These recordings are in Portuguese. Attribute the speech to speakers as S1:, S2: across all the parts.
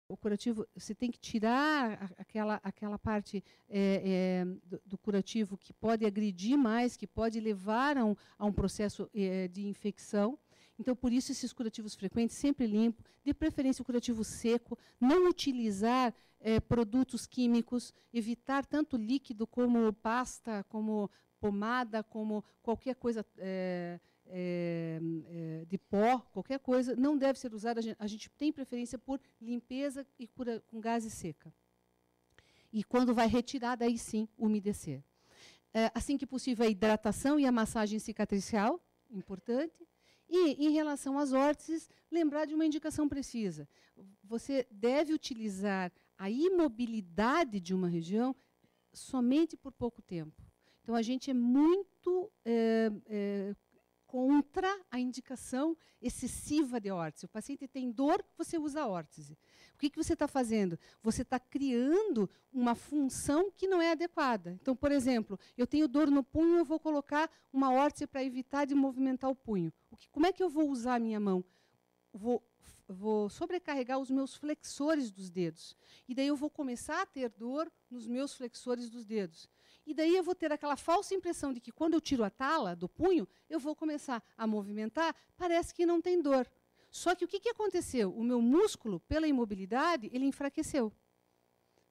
S1: O curativo, você tem que tirar aquela parte do curativo que pode agredir mais, que pode levar a um processo de infecção. Então, por isso, esses curativos frequentes, sempre limpo, de preferência o curativo seco, não utilizar produtos químicos, evitar tanto líquido como pasta, como pomada, como qualquer coisa de pó, qualquer coisa, não deve ser usada. A gente tem preferência por limpeza e cura com gaze seca. E quando vai retirar, daí sim, umedecer. Assim que possível, a hidratação e a massagem cicatricial, importante. E, em relação às órteses, lembrar de uma indicação precisa. Você deve utilizar a imobilidade de uma região somente por pouco tempo. Então, a gente é muito contra a indicação excessiva de órtese. O paciente tem dor, você usa órtese. O que você está fazendo? Você está criando uma função que não é adequada. Então, por exemplo, eu tenho dor no punho, eu vou colocar uma órtese para evitar de movimentar o punho. Como é que eu vou usar a minha mão? Vou sobrecarregar os meus flexores dos dedos. E daí eu vou começar a ter dor nos meus flexores dos dedos. E daí eu vou ter aquela falsa impressão de que quando eu tiro a tala do punho, eu vou começar a movimentar, parece que não tem dor. Só que o que aconteceu? O meu músculo, pela imobilidade, ele enfraqueceu.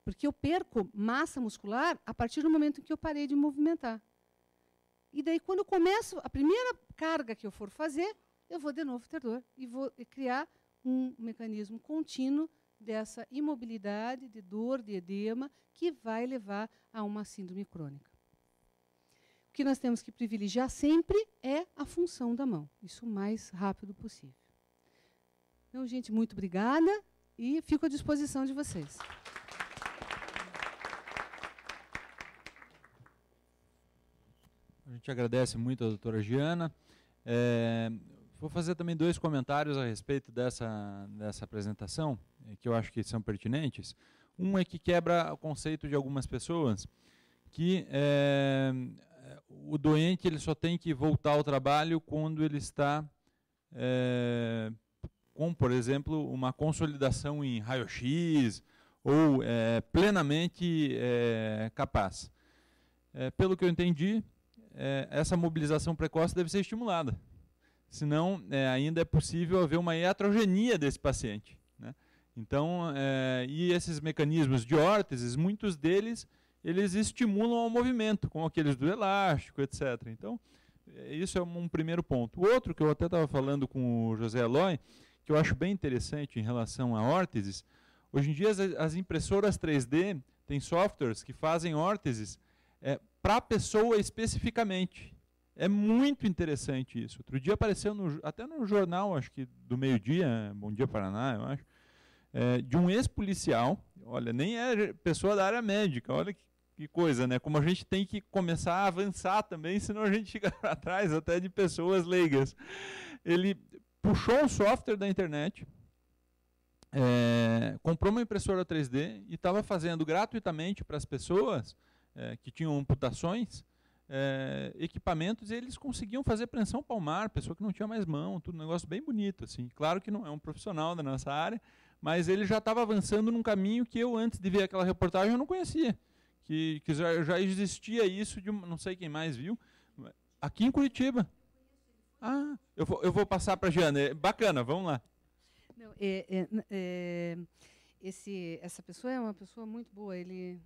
S1: Porque eu perco massa muscular a partir do momento em que eu parei de movimentar. E daí, quando eu começo, a primeira carga que eu for fazer, eu vou de novo ter dor. E vou criar um mecanismo contínuo dessa imobilidade, de dor, de edema, que vai levar a uma síndrome crônica. O que nós temos que privilegiar sempre é a função da mão. Isso o mais rápido possível. Então, gente, muito obrigada e fico à disposição de vocês.
S2: A gente agradece muito a doutora Giana. Vou fazer também 2 comentários a respeito dessa apresentação, que eu acho que são pertinentes. Um é que quebra o conceito de algumas pessoas, que o doente ele só tem que voltar ao trabalho quando ele está com, por exemplo, uma consolidação em raio-x ou plenamente capaz. Pelo que eu entendi, essa mobilização precoce deve ser estimulada. Senão, ainda é possível haver uma iatrogenia desse paciente, né? Então, e esses mecanismos de órteses, muitos deles, eles estimulam ao movimento, como aqueles do elástico, etc. Então, isso é um primeiro ponto. O outro, que eu até estava falando com o José Eloy, que eu acho bem interessante em relação a órteses, hoje em dia as impressoras 3D têm softwares que fazem órteses para a pessoa especificamente. É muito interessante isso. Outro dia apareceu até no jornal, acho que do meio-dia, Bom Dia Paraná, eu acho, de um ex-policial, olha, nem é pessoa da área médica, olha que coisa, né? Como a gente tem que começar a avançar também, senão a gente fica para trás até de pessoas leigas. Ele puxou um software da internet, comprou uma impressora 3D e estava fazendo gratuitamente para as pessoas que tinham amputações, equipamentos, e eles conseguiam fazer pressão palmar, pessoa que não tinha mais mão, tudo, um negócio bem bonito, assim. Claro que não é um profissional da nossa área, mas ele já estava avançando num caminho que eu, antes de ver aquela reportagem, eu não conhecia, que já existia isso, não sei quem mais viu, aqui em Curitiba. Ah, eu vou passar para a Giana, bacana, vamos lá.
S1: Não, essa pessoa é uma pessoa muito boa, ele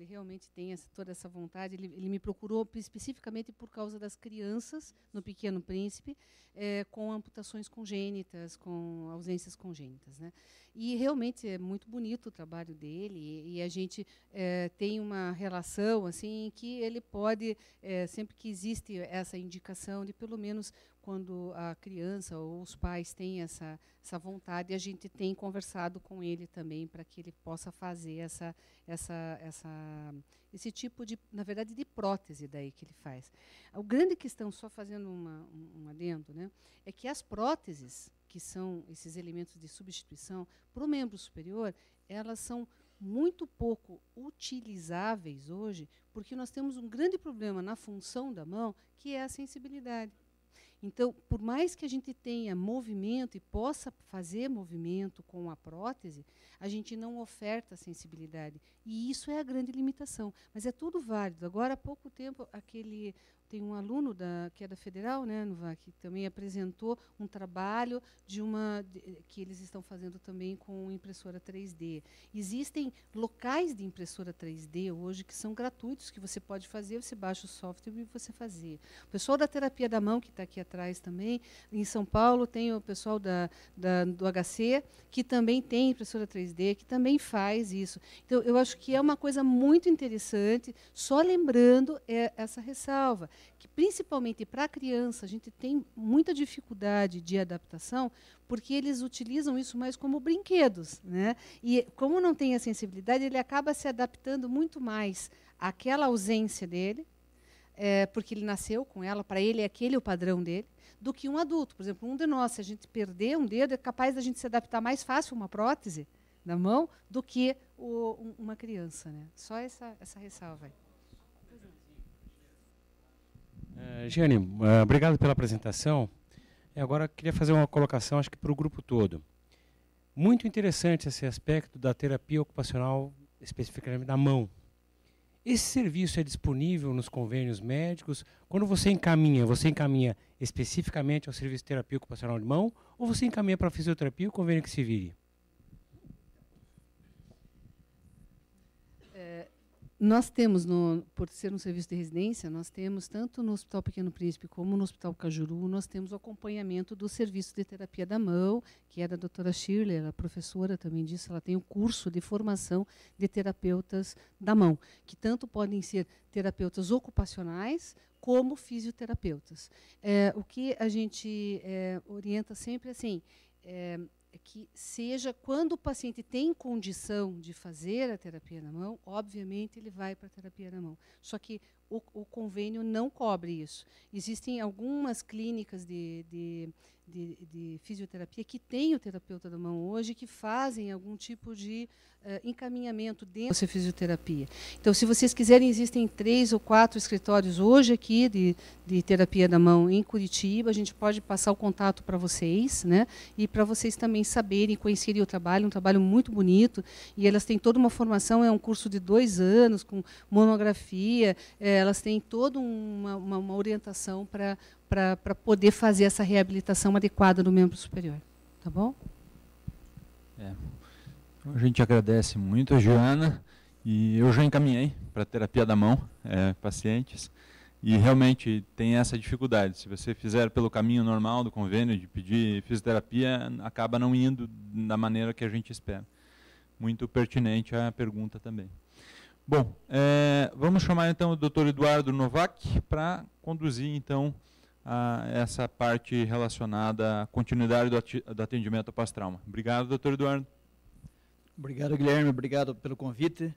S1: realmente tem toda essa vontade. Ele me procurou especificamente por causa das crianças no Pequeno Príncipe, com amputações congênitas, com ausências congênitas, né? E realmente é muito bonito o trabalho dele, e a gente tem uma relação assim que ele pode, sempre que existe essa indicação de, pelo menos quando a criança ou os pais têm essa vontade, a gente tem conversado com ele também para que ele possa fazer esse tipo de, na verdade, de prótese daí que ele faz. A grande questão, só fazendo um adendo, né, é que as próteses, que são esses elementos de substituição, para o membro superior, elas são muito pouco utilizáveis hoje, porque nós temos um grande problema na função da mão, que é a sensibilidade. Então, por mais que a gente tenha movimento e possa fazer movimento com a prótese, a gente não oferta sensibilidade. E isso é a grande limitação. Mas é tudo válido. Agora, há pouco tempo, tem um aluno que é da Federal, né, que também apresentou um trabalho que eles estão fazendo também com impressora 3D. Existem locais de impressora 3D hoje que são gratuitos, que você pode fazer, você baixa o software e você fazer. O pessoal da terapia da mão, que está aqui atrás também, em São Paulo tem o pessoal do HC, que também tem impressora 3D, que também faz isso. Então, eu acho que é uma coisa muito interessante, só lembrando essa ressalva, que principalmente para a criança a gente tem muita dificuldade de adaptação, porque eles utilizam isso mais como brinquedos, né? E como não tem a sensibilidade, ele acaba se adaptando muito mais àquela ausência dele, porque ele nasceu com ela, para ele é aquele o padrão dele, do que um adulto. Por exemplo, um de nós, se a gente perder um dedo, é capaz da gente se adaptar mais fácil a uma prótese na mão do que uma criança, né? Só essa ressalva aí.
S3: Jane, obrigado pela apresentação. Agora, queria fazer uma colocação, acho que para o grupo todo. Muito interessante esse aspecto da terapia ocupacional, especificamente da mão. Esse serviço é disponível nos convênios médicos? Quando você encaminha especificamente ao serviço de terapia ocupacional de mão, ou você encaminha para a fisioterapia e o convênio que se vire?
S1: Nós temos, por ser um serviço de residência, nós temos, tanto no Hospital Pequeno Príncipe como no Hospital Cajuru, nós temos o acompanhamento do serviço de terapia da mão, que é da doutora Shirley, ela é professora também disso, ela tem um curso de formação de terapeutas da mão, que tanto podem ser terapeutas ocupacionais como fisioterapeutas. O que a gente orienta sempre assim, que seja, quando o paciente tem condição de fazer a terapia na mão, obviamente ele vai para a terapia na mão. Só que o convênio não cobre isso. Existem algumas clínicas de fisioterapia que têm o terapeuta da mão hoje, que fazem algum tipo de encaminhamento dentro da fisioterapia. Então, se vocês quiserem, existem 3 ou 4 escritórios hoje aqui de terapia da mão em Curitiba. A gente pode passar o contato para vocês, né? E para vocês também saberem, conhecerem o trabalho, um trabalho muito bonito. E elas têm toda uma formação, é um curso de 2 anos, com monografia, elas têm toda uma orientação para poder fazer essa reabilitação adequada do membro superior. Tá bom?
S2: A gente agradece muito a Joana, e eu já encaminhei para a terapia da mão pacientes, e realmente tem essa dificuldade. Se você fizer pelo caminho normal do convênio de pedir fisioterapia, acaba não indo da maneira que a gente espera. Muito pertinente a pergunta também. Bom, vamos chamar então o Dr. Eduardo Novak para conduzir então essa parte relacionada à continuidade do atendimento pós-trauma. Obrigado, Dr. Eduardo.
S4: Obrigado, Guilherme. Obrigado pelo convite. Vou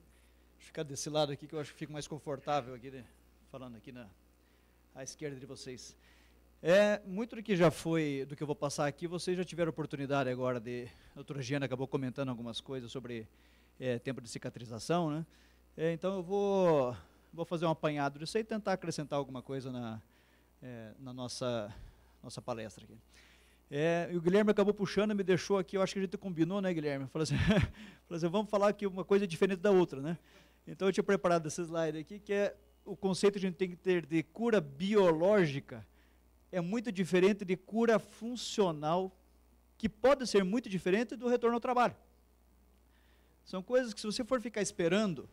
S4: ficar desse lado aqui, que eu acho que fico mais confortável aqui, falando aqui à esquerda de vocês. Muito do que já foi, do que eu vou passar aqui, vocês já tiveram oportunidade agora a doutora Giana acabou comentando algumas coisas sobre tempo de cicatrização, né? Então eu vou fazer um apanhado disso e tentar acrescentar alguma coisa na nossa palestra aqui. E o Guilherme acabou puxando e me deixou aqui, eu acho que a gente combinou, né, Guilherme? Falou assim, vamos falar aqui uma coisa diferente da outra, né? Então eu tinha preparado esse slide aqui, que é o conceito que a gente tem que ter de cura biológica, é muito diferente de cura funcional, que pode ser muito diferente do retorno ao trabalho. São coisas que, se você for ficar esperando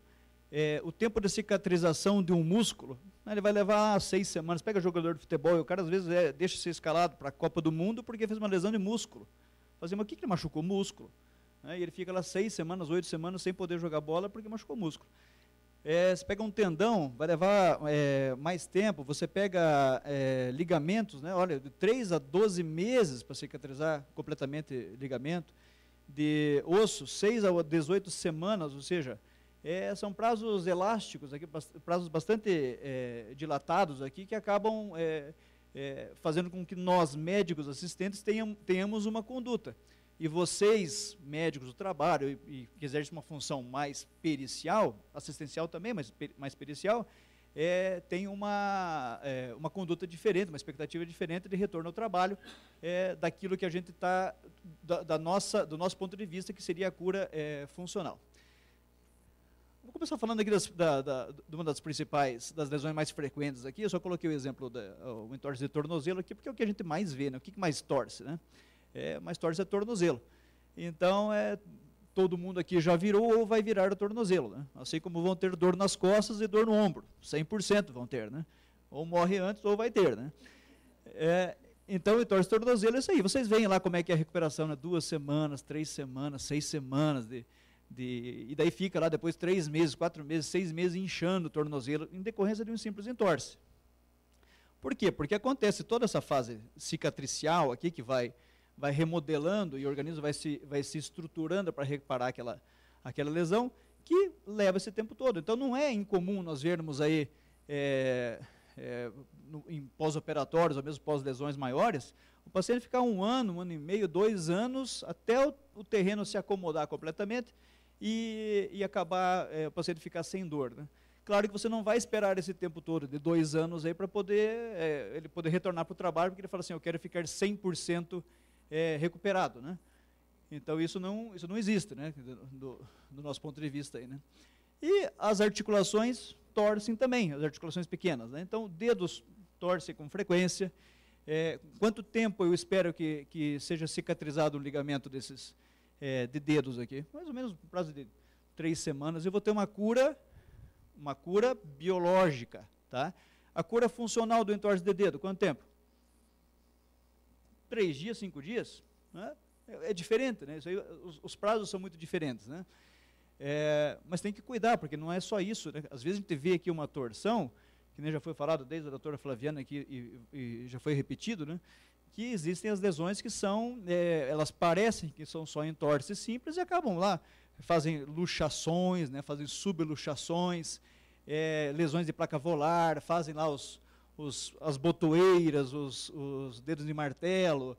S4: o tempo de cicatrização de um músculo, ele vai levar 6 semanas. Pega jogador de futebol e o cara às vezes deixa ser escalado para a Copa do Mundo porque fez uma lesão de músculo. Mas o que ele machucou? O músculo. E ele fica lá 6 semanas, 8 semanas sem poder jogar bola porque machucou o músculo. Você pega um tendão, vai levar mais tempo. Você pega ligamentos, né? Olha, de 3 a 12 meses para cicatrizar completamente ligamento. De osso, 6 a 18 semanas, ou seja, são prazos elásticos, aqui, prazos bastante dilatados aqui, que acabam fazendo com que nós, médicos assistentes, tenhamos uma conduta. E vocês, médicos do trabalho, e que exercem uma função mais pericial, assistencial também, mas mais pericial, tem uma conduta diferente, uma expectativa diferente de retorno ao trabalho, daquilo que a gente está, do nosso ponto de vista, que seria a cura funcional. Vou começar falando aqui de uma das principais, das lesões mais frequentes aqui. Eu só coloquei o exemplo do entorse de tornozelo aqui, porque é o que a gente mais vê, né? O que mais torce, né? Mais torce é tornozelo. Então, todo mundo aqui já virou ou vai virar o tornozelo, né? Assim como vão ter dor nas costas e dor no ombro, 100% vão ter, né? Ou morre antes ou vai ter, né? Então, entorse de tornozelo é isso aí. Vocês veem lá como é que é a recuperação, né? 2 semanas, 3 semanas, 6 semanas, e daí fica lá depois 3 meses, 4 meses, 6 meses inchando o tornozelo, em decorrência de um simples entorse. Por quê? Porque acontece toda essa fase cicatricial aqui, que vai remodelando e o organismo vai se estruturando para reparar aquela lesão, que leva esse tempo todo. Então, não é incomum nós vermos aí, em pós-operatórios, ou mesmo pós-lesões maiores, o paciente ficar 1 ano, 1 ano e meio, 2 anos, até o terreno se acomodar completamente e acabar o paciente ficar sem dor, né? Claro que você não vai esperar esse tempo todo, de 2 anos aí, para ele poder retornar para o trabalho, porque ele fala assim, eu quero ficar 100% recuperado, né? Então, isso não existe, né? Do nosso ponto de vista aí, né? E as articulações torcem também, as articulações pequenas, né? Então, dedos torcem com frequência. Quanto tempo eu espero que seja cicatrizado o ligamento desses de dedos aqui? Mais ou menos no prazo de 3 semanas, eu vou ter uma cura biológica, tá? A cura funcional do entorse de dedo, quanto tempo? 3 dias, 5 dias, né? É diferente, né? Isso aí, os prazos são muito diferentes, né? Mas tem que cuidar, porque não é só isso, né? Às vezes a gente vê aqui uma torção, que nem já foi falado desde a doutora Flaviana aqui e já foi repetido, né? Que existem as lesões que são, elas parecem que são só entorses simples e acabam lá, fazem luxações, né? Fazem subluxações, lesões de placa volar, fazem lá as botoeiras, os dedos de martelo,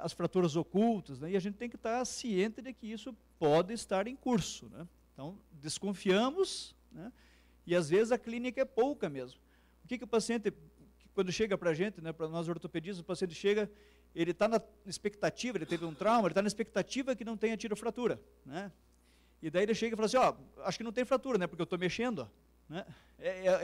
S4: as fraturas ocultas, né? E a gente tem que estar ciente de que isso pode estar em curso, né? Então, desconfiamos, né? E às vezes a clínica é pouca mesmo. O que o paciente, quando chega para a gente, né, para nós ortopedistas, o paciente chega, ele está na expectativa, ele teve um trauma, ele está na expectativa que não tenha tido fratura, né? E daí ele chega e fala assim, acho que não tem fratura, né, porque eu estou mexendo, né?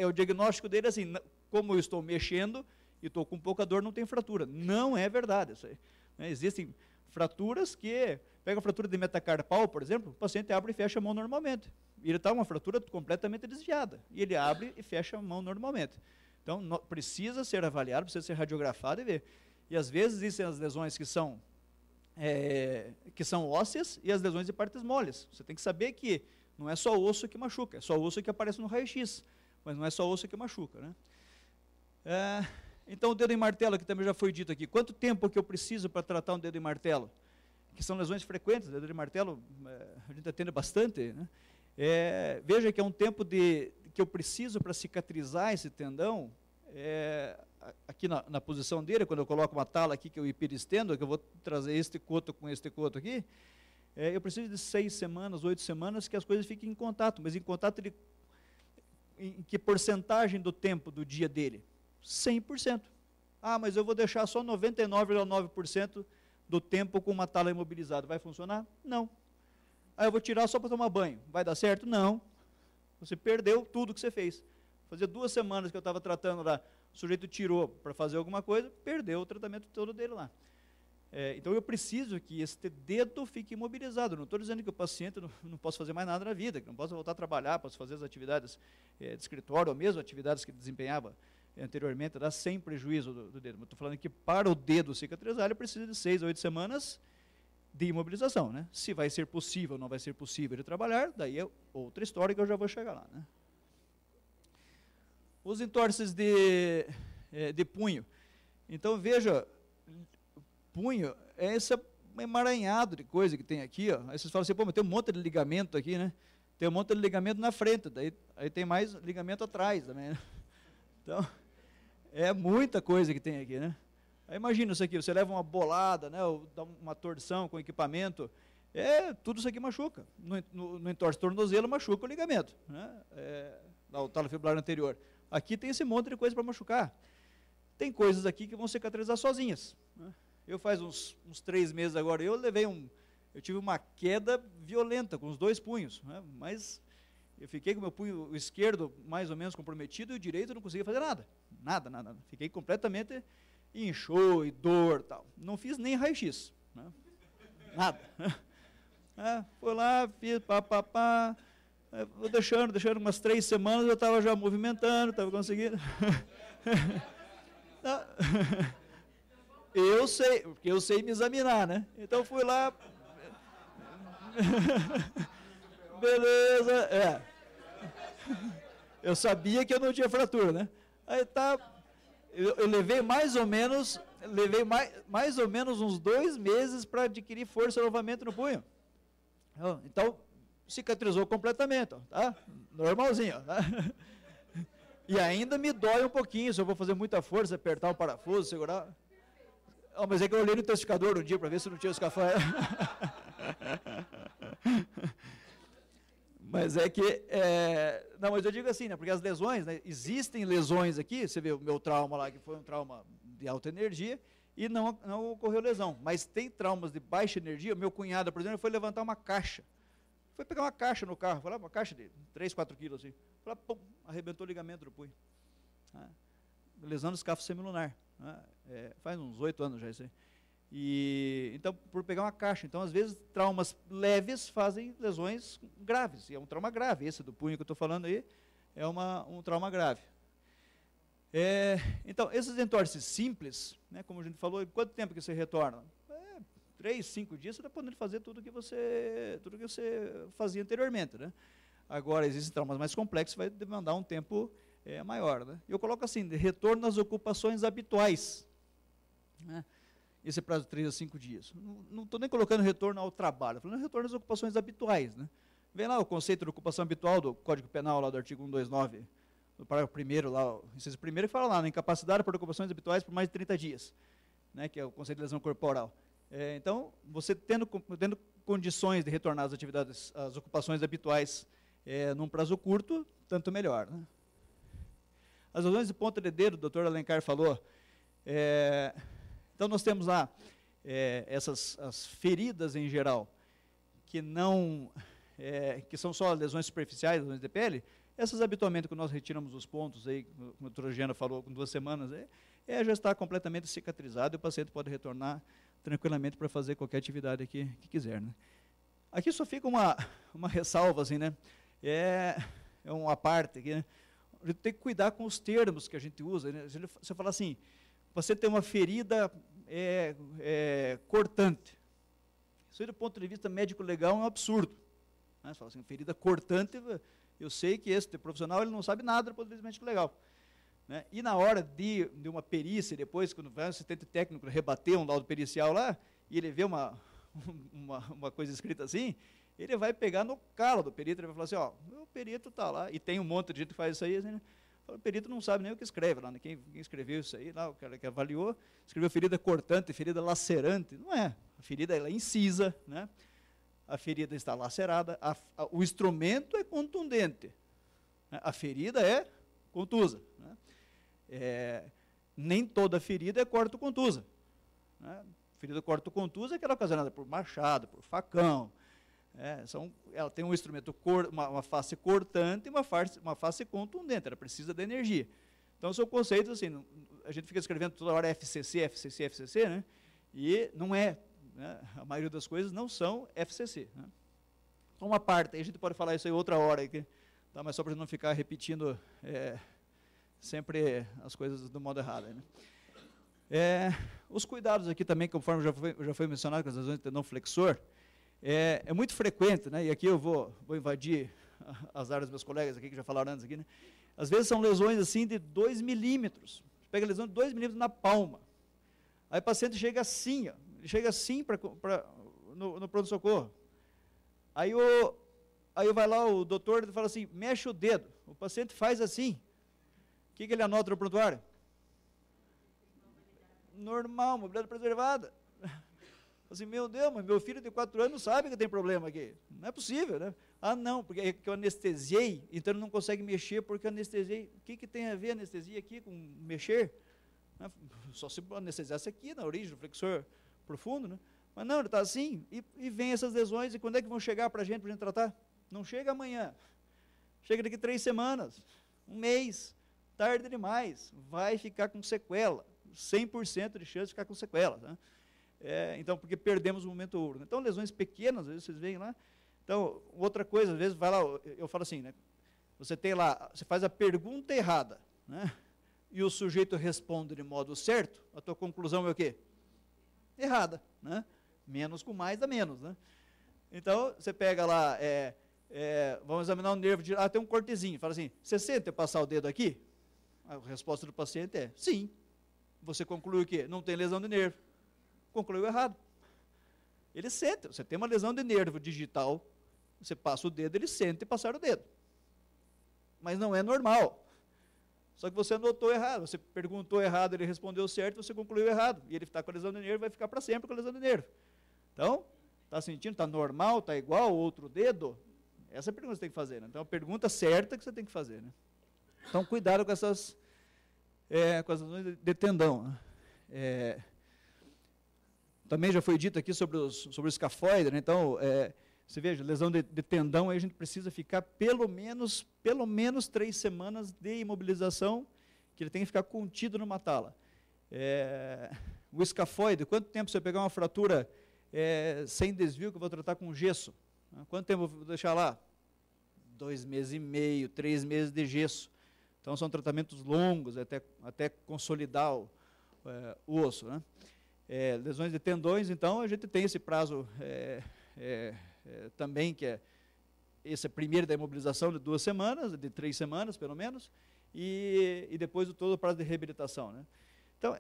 S4: O diagnóstico dele assim, como eu estou mexendo e estou com pouca dor, não tem fratura. Não é verdade isso aí, né? Existem fraturas que, pega a fratura de metacarpal, por exemplo, o paciente abre e fecha a mão normalmente. E ele está com uma fratura completamente desviada. E ele abre e fecha a mão normalmente. Então, precisa ser avaliado, precisa ser radiografado e ver. E às vezes existem as lesões que são ósseas e as lesões de partes moles. Você tem que saber que não é só osso que machuca, é só osso que aparece no raio-x, mas não é só osso que machuca, né? Então, o dedo em martelo, que também já foi dito aqui. Quanto tempo que eu preciso para tratar um dedo em martelo? Que são lesões frequentes, dedo de martelo, a gente atende bastante, né? Veja que é um tempo que eu preciso para cicatrizar esse tendão, aqui na posição dele, quando eu coloco uma tala aqui que eu hiperestendo, que eu vou trazer este coto com este coto aqui, eu preciso de 6 semanas, 8 semanas que as coisas fiquem em contato, mas em contato em que porcentagem do tempo do dia dele? 100%. Mas eu vou deixar só 99,9% do tempo com uma tala imobilizada. Vai funcionar? Não. Eu vou tirar só para tomar banho. Vai dar certo? Não. Você perdeu tudo que você fez. Fazia 2 semanas que eu estava tratando lá, o sujeito tirou para fazer alguma coisa, perdeu o tratamento todo dele lá. Então eu preciso que este dedo fique imobilizado. Não estou dizendo que o paciente não possa fazer mais nada na vida, que não possa voltar a trabalhar, possa fazer as atividades de escritório, ou mesmo atividades que desempenhava anteriormente, sem prejuízo do dedo. Mas estou falando que para o dedo cicatrizar, ele precisa de 6 a 8 semanas de imobilização, né? Se vai ser possível ou não vai ser possível ele trabalhar, daí é outra história que eu já vou chegar lá, né? Os entorses de punho. Então, veja, punho é esse emaranhado de coisa que tem aqui, ó. Aí vocês falam assim, mas tem um monte de ligamento aqui, né? Tem um monte de ligamento na frente, aí tem mais ligamento atrás também, né? Então, é muita coisa que tem aqui, né? Aí imagina isso aqui, você leva uma bolada, né, ou dá uma torção com equipamento, tudo isso aqui machuca. No entorse tornozelo machuca o ligamento, né? o talo fibular anterior. Aqui tem esse monte de coisa para machucar. Tem coisas aqui que vão cicatrizar sozinhas, né? Eu faz uns 3 meses agora, eu tive uma queda violenta com os 2 punhos, né? Mas eu fiquei com o meu punho esquerdo mais ou menos comprometido e o direito eu não conseguia fazer nada. Nada. Fiquei completamente inchou e dor tal. Não fiz nem raio-x, né? Nada. Foi lá, fiz pá. Vou deixando umas 3 semanas, eu estava já movimentando, estava conseguindo. Eu sei, porque eu sei me examinar, né? Então fui lá. Beleza, Eu sabia que eu não tinha fratura, né? Aí tá. Eu levei mais ou menos uns 2 meses para adquirir força novamente no punho. Então, cicatrizou completamente, ó, tá? Normalzinho, tá? E ainda me dói um pouquinho, se eu vou fazer muita força, apertar o parafuso, segurar. Mas é que eu olhei no testificador um dia para ver se não tinha escafandro. Mas é que, não, mas eu digo assim, né, porque as lesões, né, existem lesões aqui, você vê o meu trauma lá, que foi um trauma de alta energia, e não ocorreu lesão, mas tem traumas de baixa energia. Meu cunhado, por exemplo, foi levantar uma caixa, foi pegar uma caixa no carro, foi lá, uma caixa de 3, 4 quilos, assim, foi lá, pum, arrebentou o ligamento do punho, né, lesão do escáfo semilunar, né, faz uns 8 anos já isso aí. E, então, por pegar uma caixa. Então, às vezes, traumas leves fazem lesões graves. E é um trauma grave. Esse do punho que eu estou falando aí é um trauma grave. Então, esses entorses simples, né, como a gente falou, em quanto tempo que você retorna? 3, 5 dias, você está podendo fazer tudo que você fazia anteriormente, né? Agora, existem traumas mais complexos, vai demandar um tempo maior, né? Eu coloco assim, de retorno às ocupações habituais, né? Esse é prazo de 3 a 5 dias. Não estou nem colocando retorno ao trabalho, estou falando retorno às ocupações habituais, né? Vem lá o conceito de ocupação habitual do Código Penal, lá do artigo 129, no parágrafo 1º, lá, o inciso 1º, que fala lá, na incapacidade por ocupações habituais por mais de 30 dias, né, que é o conceito de lesão corporal. Então, você tendo condições de retornar às atividades, às ocupações habituais num prazo curto, tanto melhor, né? As lesões de ponta de dedo, o doutor Alencar falou, então nós temos lá as feridas em geral, que são só lesões superficiais, lesões de pele. Essas habitualmente, quando nós retiramos os pontos, aí, como a doutora Giana falou, com 2 semanas, já está completamente cicatrizado e o paciente pode retornar tranquilamente para fazer qualquer atividade que quiser, né? Aqui só fica uma ressalva, assim, né? É uma parte aqui, né? A gente tem que cuidar com os termos que a gente usa, né? Se você falar assim, você tem uma ferida cortante, isso aí do ponto de vista médico-legal é um absurdo, né? Você fala assim, ferida cortante, eu sei que esse profissional ele não sabe nada do ponto de vista médico-legal, né? E na hora de uma perícia, depois, quando vai um assistente técnico rebater um laudo pericial lá, e ele vê uma coisa escrita assim, ele vai pegar no calo do perito, ele vai falar assim, ó, o perito está lá, e tem um monte de gente que faz isso aí, assim, né? O perito não sabe nem o que escreve lá, né? Quem escreveu isso aí, lá, o cara que avaliou, escreveu ferida cortante, ferida lacerante. Não é. A ferida ela é incisa, né? A ferida está lacerada, o instrumento é contundente, né? A ferida é contusa, né? Nem toda ferida é corto-contusa, né? Ferida corto-contusa é aquela ocasionada por machado, por facão. Ela tem um instrumento, uma face cortante e uma face contundente, ela precisa de energia. Então, são conceitos assim, a gente fica escrevendo toda hora FCC, né? E não é, né? A maioria das coisas não são FCC, né? Então, uma parte, aí a gente pode falar isso aí outra hora, aqui, tá? Mas só para não ficar repetindo sempre as coisas do modo errado, né? Os cuidados aqui também, conforme já foi mencionado, com as lesões de tendão flexor, é muito frequente, né? E aqui eu vou invadir as áreas dos meus colegas aqui, que já falaram antes aqui, né? Às vezes são lesões assim de 2 milímetros. Você pega a lesão de 2 milímetros na palma. Aí o paciente chega assim, ó, ele chega assim no pronto-socorro. Aí vai lá o doutor e fala assim, mexe o dedo. O paciente faz assim. O que ele anota no prontuário? Normal, mobilidade preservada. Assim, meu Deus, mas meu filho de 4 anos sabe que tem problema aqui. Não é possível, né? Ah, não, porque é que eu anestesiei, então ele não consegue mexer porque eu anestesiei. O que tem a ver a anestesia aqui com mexer? Só se anestesiasse aqui, na origem do flexor profundo, né? Mas não, ele está assim, e vem essas lesões, e quando é que vão chegar para a gente tratar? Não chega amanhã, chega daqui 3 semanas, 1 mês, tarde demais, vai ficar com sequela, 100% de chance de ficar com sequela, né? Então, porque perdemos o momento ouro. Então, lesões pequenas, às vezes vocês veem lá. Então, outra coisa, às vezes vai lá, eu falo assim, né? Você tem lá, você faz a pergunta errada, né? E o sujeito responde de modo certo, a tua conclusão é o quê? Errada, né? Menos com mais dá menos, né? Então, você pega lá, vamos examinar o nervo, tem um cortezinho, fala assim, você sente eu passar o dedo aqui? A resposta do paciente é, sim. Você conclui o quê? Não tem lesão de nervo. Concluiu errado. Ele sente, você tem uma lesão de nervo digital, você passa o dedo, ele sente passar o dedo. Mas não é normal. Só que você anotou errado, você perguntou errado, ele respondeu certo, você concluiu errado. E ele está com a lesão de nervo, vai ficar para sempre com a lesão de nervo. Então, está sentindo, está normal, está igual ao outro dedo? Essa é a pergunta que você tem que fazer, né? Então, a pergunta certa que você tem que fazer, né? Então, cuidado com essas lesões de tendão, né? Também já foi dito aqui sobre o escafoide, né? Então, você veja, lesão de tendão, aí a gente precisa ficar pelo menos 3 semanas de imobilização, que ele tem que ficar contido numa tala. O escafoide, quanto tempo você pegar uma fratura sem desvio, que eu vou tratar com gesso? Quanto tempo eu vou deixar lá? 2 meses e meio, 3 meses de gesso. Então, são tratamentos longos, até consolidar o osso, né? Lesões de tendões, então, a gente tem esse prazo também, que esse primeiro da imobilização de 2 semanas, de 3 semanas, pelo menos, e depois todo o prazo de reabilitação, né? Então,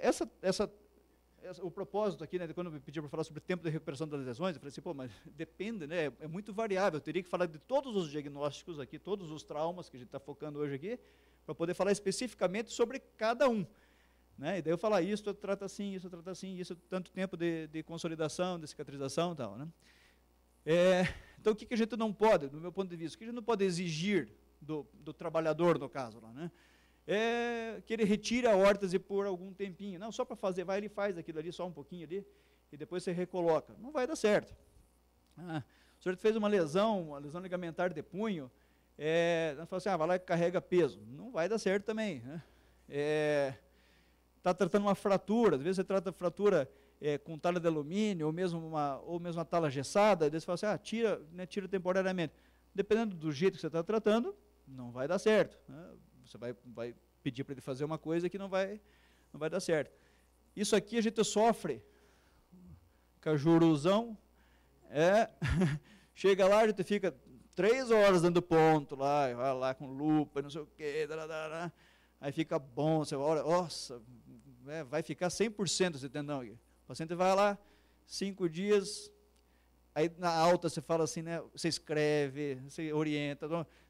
S4: o propósito aqui, né, quando me pediram para falar sobre o tempo de recuperação das lesões, eu falei assim, pô, mas depende, né, é muito variável, eu teria que falar de todos os diagnósticos aqui, todos os traumas que a gente está focando hoje aqui, para poder falar especificamente sobre cada um, né? E daí eu falar, isso trata assim, isso tanto tempo de consolidação, de cicatrização e tal, né? Então, o que a gente não pode, do meu ponto de vista, o que a gente não pode exigir do trabalhador, no caso lá, né? Que ele retire a órtese por algum tempinho. Não, só para fazer, vai, ele faz aquilo ali, só um pouquinho ali, e depois você recoloca. Não vai dar certo. O senhor fez uma lesão ligamentar de punho, fala assim, vai lá e carrega peso. Não vai dar certo também, né? Está tratando uma fratura, às vezes você trata fratura com tala de alumínio, ou mesmo uma tala gessada, daí você fala assim, tira temporariamente. Dependendo do jeito que você está tratando, não vai dar certo, né? Você vai pedir para ele fazer uma coisa que não vai dar certo. Isso aqui a gente sofre, cajuruzão, chega lá, a gente fica 3 horas dando ponto lá, vai lá com lupa, não sei o quê, aí fica bom, você olha, nossa, vai ficar 100% esse tendão aqui. O paciente vai lá, 5 dias, aí na alta você fala assim, né, você escreve, você orienta,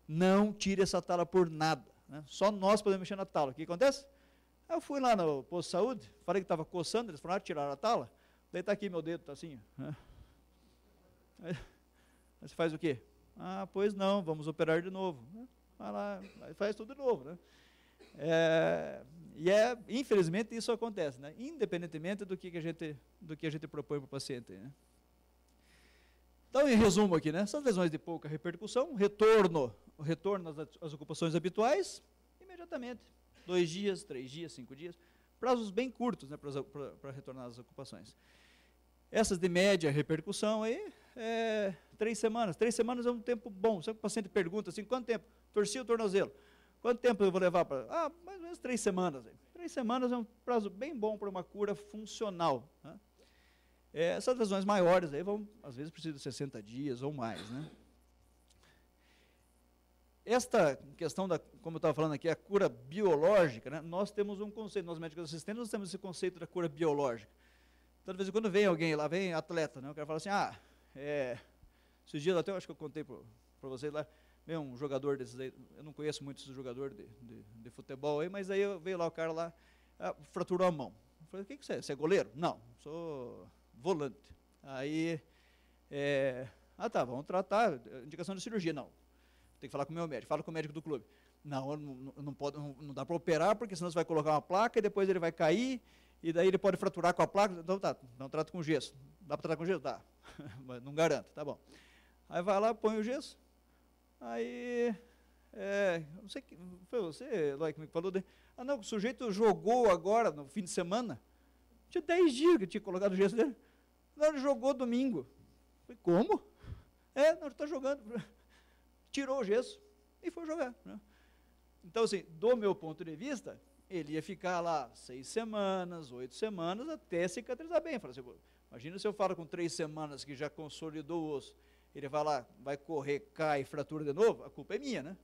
S4: não tire essa tala por nada, né? Só nós podemos mexer na tala. O que acontece? Eu fui lá no posto de saúde, falei que estava coçando, eles falaram, tiraram a tala, daí está aqui meu dedo, está assim, né? Aí você faz o quê? Pois não, vamos operar de novo. Vai lá, faz tudo de novo, né? Infelizmente, isso acontece, né? Independentemente do que a gente propõe para o paciente, né? Então, em resumo aqui, né? Essas lesões de pouca repercussão, retorno às ocupações habituais, imediatamente. 2 dias, 3 dias, 5 dias. Prazos bem curtos, né, para retornar às ocupações. Essas de média repercussão aí, 3 semanas. 3 semanas é um tempo bom. Sempre o paciente pergunta assim, quanto tempo? Torci o tornozelo. Quanto tempo eu vou levar para... mais ou menos 3 semanas. 3 semanas é um prazo bem bom para uma cura funcional, né? Essas lesões maiores aí às vezes precisam de 60 dias ou mais, né? Esta questão como eu estava falando aqui, a cura biológica, né? Nós temos um conceito, nós médicos assistentes, nós temos esse conceito da cura biológica. Então, de vez em quando vem alguém lá, vem atleta, né? O cara fala assim, esses dias até eu acho que eu contei para vocês lá, veio um jogador desses aí, eu não conheço muito esse jogador de futebol aí, mas aí veio lá o cara lá, fraturou a mão. Eu falei, o que você é? Você é goleiro? Não, sou volante. Aí Ah, tá, vamos tratar, indicação de cirurgia. Não, tem que falar com o meu médico, fala com o médico do clube. Não dá para operar, porque senão você vai colocar uma placa e depois ele vai cair, e daí ele pode fraturar com a placa. Então tá, não trata com gesso. Dá para tratar com gesso? Dá, mas não garanto, tá bom. Aí vai lá, põe o gesso, aí, não sei, foi você, Eloy, que me falou, não, o sujeito jogou agora, no fim de semana, tinha 10 dias que tinha colocado o gesso dele, não, ele jogou domingo. Falei, como? Não, ele está jogando, tirou o gesso e foi jogar, né? Então, assim, do meu ponto de vista, ele ia ficar lá 6 semanas, 8 semanas, até cicatrizar bem. Falei assim, imagina se eu falo com 3 semanas que já consolidou o osso, ele vai lá, vai correr, cai, fratura de novo, a culpa é minha, né?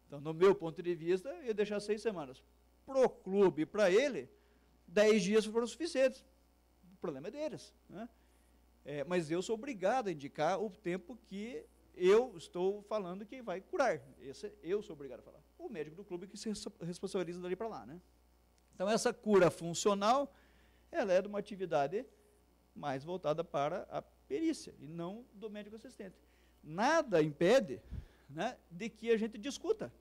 S4: Então, no meu ponto de vista, eu ia deixar 6 semanas. Pro clube e para ele, 10 dias foram suficientes. O problema é deles, né? Mas eu sou obrigado a indicar o tempo que eu estou falando que vai curar. Eu sou obrigado a falar. O médico do clube que se responsabiliza dali para lá, né? Então, essa cura funcional, ela é de uma atividade mais voltada para a perícia e não do médico assistente. Nada impede, né, de que a gente discuta.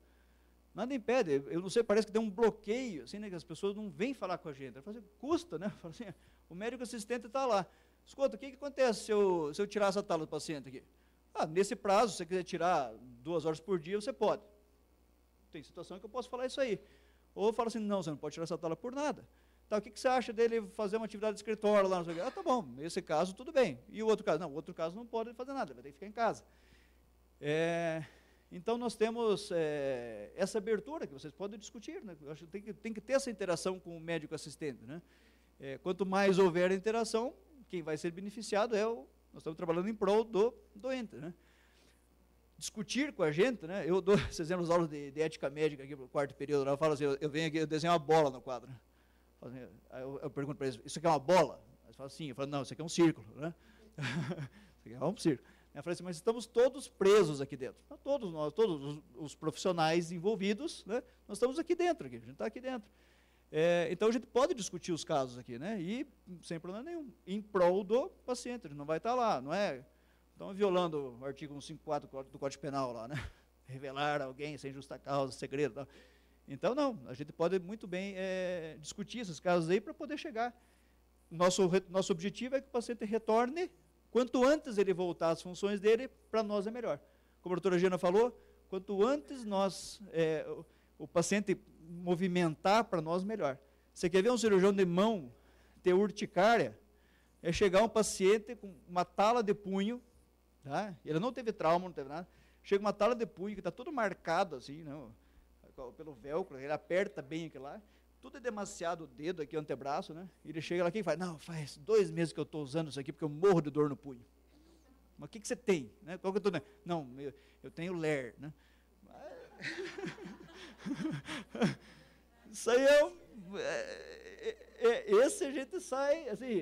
S4: Nada impede. Eu não sei, parece que tem um bloqueio, assim, né, que as pessoas não vêm falar com a gente. Assim, custa, né? Assim, o médico assistente está lá. Escuta, o que acontece se eu tirar essa tala do paciente aqui? Nesse prazo, se você quiser tirar 2 horas por dia, você pode. Tem situação que eu posso falar isso aí. Ou eu falo assim, não, você não pode tirar essa tala por nada. Tá, o que você acha dele fazer uma atividade de escritório lá? Não sei o quê? Tá bom, nesse caso tudo bem. E o outro caso? Não, o outro caso não pode fazer nada, vai ter que ficar em casa. Então nós temos essa abertura que vocês podem discutir, né? Eu acho que tem que ter essa interação com o médico assistente, né? Quanto mais houver interação, quem vai ser beneficiado nós estamos trabalhando em prol do doente, né? Discutir com a gente, né? Eu dou, vocês lembram as aulas de ética médica aqui para o 4º período, eu falo assim, eu venho aqui, eu desenho uma bola no quadro. Aí eu pergunto para eles, isso aqui é uma bola? Eles falam sim, eu falo, não, isso aqui é um círculo, né? Isso aqui é um círculo. Eu falei assim, mas estamos todos presos aqui dentro. Não, todos nós, todos os profissionais envolvidos, né? Nós estamos aqui dentro, a gente está aqui dentro. Então a gente pode discutir os casos aqui, né? E sem problema nenhum, em prol do paciente, ele não vai estar lá, não é? Estão violando o artigo 154 do Código Penal lá, né? Revelar alguém sem justa causa, segredo, tal. Então, não, a gente pode muito bem discutir esses casos aí para poder chegar. Nosso objetivo é que o paciente retorne, quanto antes ele voltar às funções dele, para nós é melhor. Como a doutora Giana falou, quanto antes o paciente movimentar, para nós melhor. Você quer ver um cirurgião de mão ter urticária? É chegar um paciente com uma tala de punho, tá? Ele não teve trauma, não teve nada, chega uma tala de punho que está todo marcado assim, não, pelo velcro, ele aperta bem aquilo lá, tudo é demasiado o dedo aqui, o antebraço, né? E ele chega lá e fala, não, faz 2 meses que eu estou usando isso aqui porque eu morro de dor no punho. Mas o que você tem? Né? Qual que eu tô... Não, eu tenho LER, né? Isso aí esse a gente sai, assim,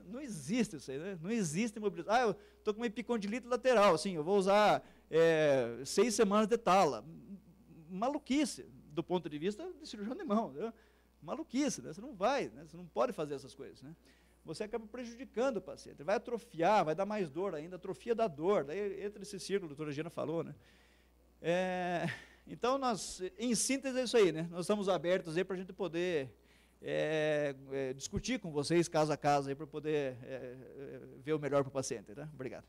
S4: não existe isso aí, né? Não existe imobilização. Eu estou com uma epicondilite lateral, assim, eu vou usar 6 semanas de tala. Maluquice, do ponto de vista de cirurgião de mão, né? Maluquice, né? Você não vai, né? Você não pode fazer essas coisas, né? Você acaba prejudicando o paciente, vai atrofiar, vai dar mais dor ainda, atrofia da dor, daí entra esse círculo, a doutora Giana falou, né? Então, em síntese, é isso aí, né? Nós estamos abertos aí para a gente poder discutir com vocês, caso a caso, para poder ver o melhor para o paciente, né? Obrigado.